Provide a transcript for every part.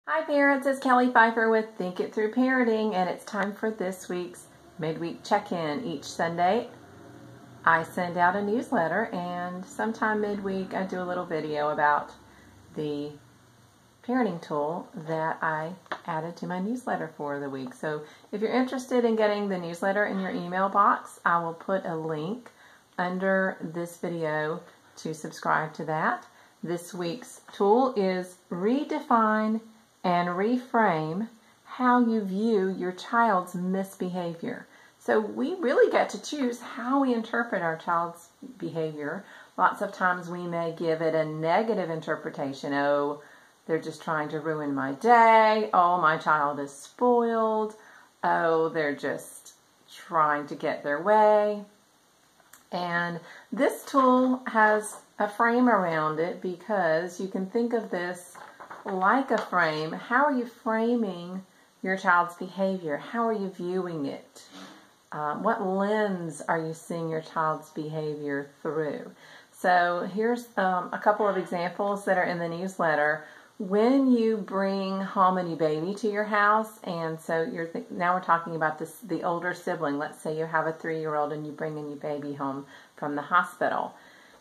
Hi parents, it's Kelly Pfeiffer with Think It Through Parenting, and it's time for this week's midweek check-in. Each Sunday I send out a newsletter, and sometime midweek I do a little video about the parenting tool that I added to my newsletter for the week. So if you're interested in getting the newsletter in your email box, I will put a link under this video to subscribe to that. This week's tool is Redefine and reframe how you view your child's misbehavior. So we really get to choose how we interpret our child's behavior. Lots of times we may give it a negative interpretation. Oh, they're just trying to ruin my day. Oh, my child is spoiled. Oh, they're just trying to get their way. And this tool has a frame around it because you can think of this like a frame. How are you framing your child's behavior? How are you viewing it? What lens are you seeing your child's behavior through? So here's a couple of examples that are in the newsletter. When you bring home a new baby to your house, and so now we're talking about the older sibling. Let's say you have a 3-year-old and you bring a new baby home from the hospital.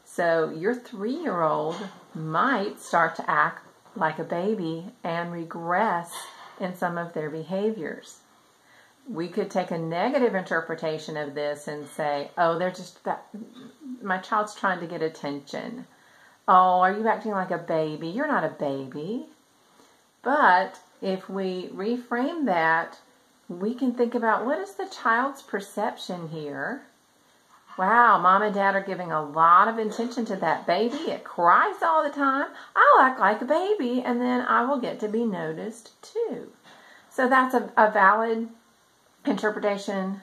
So your 3-year-old might start to act like a baby and regress in some of their behaviors. We could take a negative interpretation of this and say, oh, my child's trying to get attention. Oh, are you acting like a baby? You're not a baby. But if we reframe that, we can think about, what is the child's perception here? Wow, mom and dad are giving a lot of attention to that baby. It cries all the time. I'll act like a baby, and then I will get to be noticed too. So that's a valid interpretation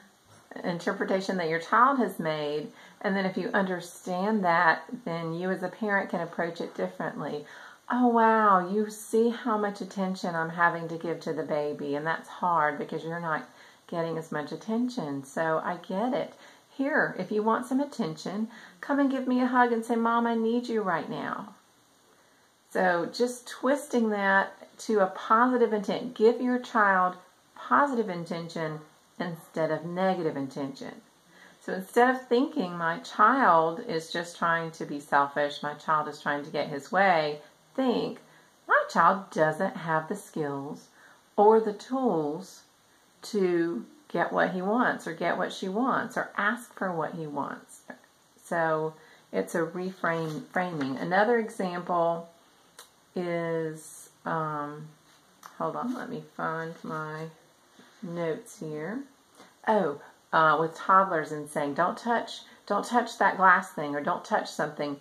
that your child has made. And then if you understand that, then you as a parent can approach it differently. Oh, wow, you see how much attention I'm having to give to the baby, and that's hard because you're not getting as much attention. So I get it. Here, if you want some attention, come and give me a hug and say, Mom, I need you right now. So just twisting that to a positive intent. Give your child positive intention instead of negative intention. So instead of thinking my child is just trying to be selfish, my child is trying to get his way, think my child doesn't have the skills or the tools to get what he wants or get what she wants or ask for what he wants. So it's a reframing. Another example is, hold on, let me find my notes here. Oh, with toddlers and saying, don't touch that glass thing, or don't touch something.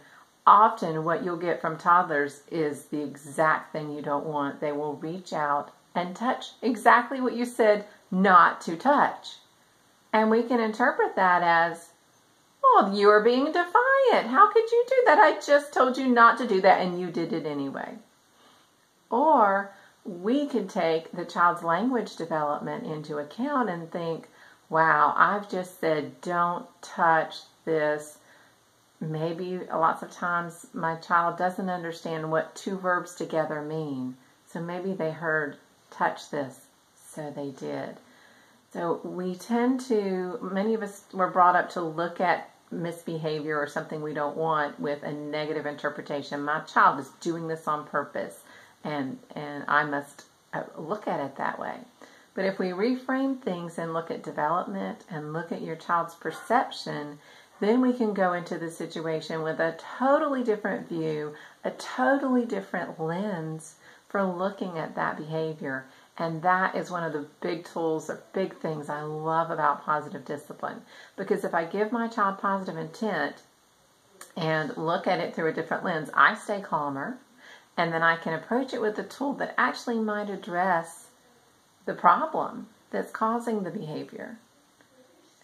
Often what you'll get from toddlers is the exact thing you don't want. They will reach out and touch exactly what you said not to touch. And we can interpret that as, well, you are being defiant. How could you do that? I just told you not to do that and you did it anyway. Or we could take the child's language development into account and think, wow, I've just said don't touch this. Maybe lots of times my child doesn't understand what two verbs together mean. So maybe they heard touch this, so they did. So we tend to, many of us were brought up to look at misbehavior or something we don't want with a negative interpretation. My child is doing this on purpose, and I must look at it that way. But if we reframe things and look at development and look at your child's perception, then we can go into the situation with a totally different view, a totally different lens for looking at that behavior. And that is one of the big tools or big things I love about positive discipline. Because if I give my child positive intent and look at it through a different lens, I stay calmer, and then I can approach it with a tool that actually might address the problem that's causing the behavior.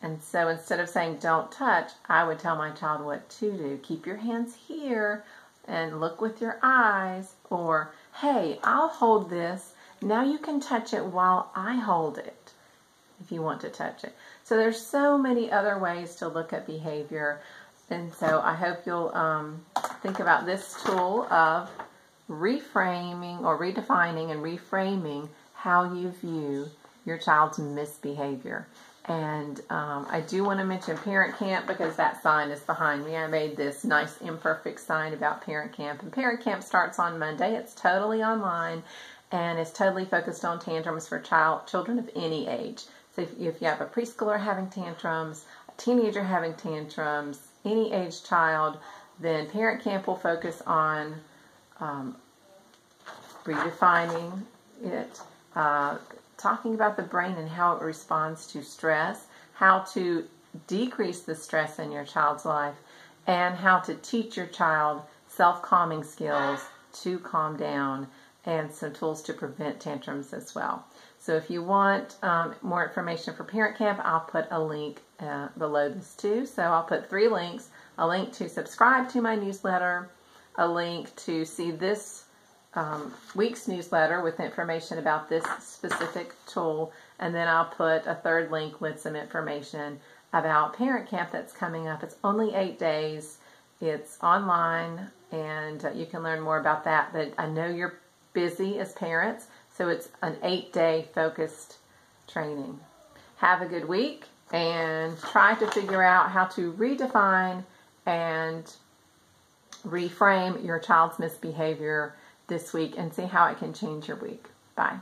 And so instead of saying don't touch, I would tell my child what to do. Keep your hands here and look with your eyes. Or, hey, I'll hold this. Now you can touch it while I hold it if you want to touch it. So there's so many other ways to look at behavior. And so I hope you'll think about this tool of reframing or redefining and reframing how you view your child's misbehavior. And I do want to mention Parent Camp because that sign is behind me. I made this nice imperfect sign about Parent Camp. And Parent Camp starts on Monday. It's totally online and it's totally focused on tantrums for children of any age. So if you have a preschooler having tantrums, a teenager having tantrums, any age child, then Parent Camp will focus on redefining it, talking about the brain and how it responds to stress, how to decrease the stress in your child's life, and how to teach your child self-calming skills to calm down, and some tools to prevent tantrums as well. So if you want more information for Parent Camp, I'll put a link below this too. So I'll put 3 links, a link to subscribe to my newsletter, a link to see this week's newsletter with information about this specific tool, and then I'll put a 3rd link with some information about Parent Camp that's coming up. It's only 8 days, it's online, and you can learn more about that. But I know you're busy as parents, so it's an 8-day focused training. Have a good week and try to figure out how to redefine and reframe your child's misbehavior this week and see how it can change your week. Bye.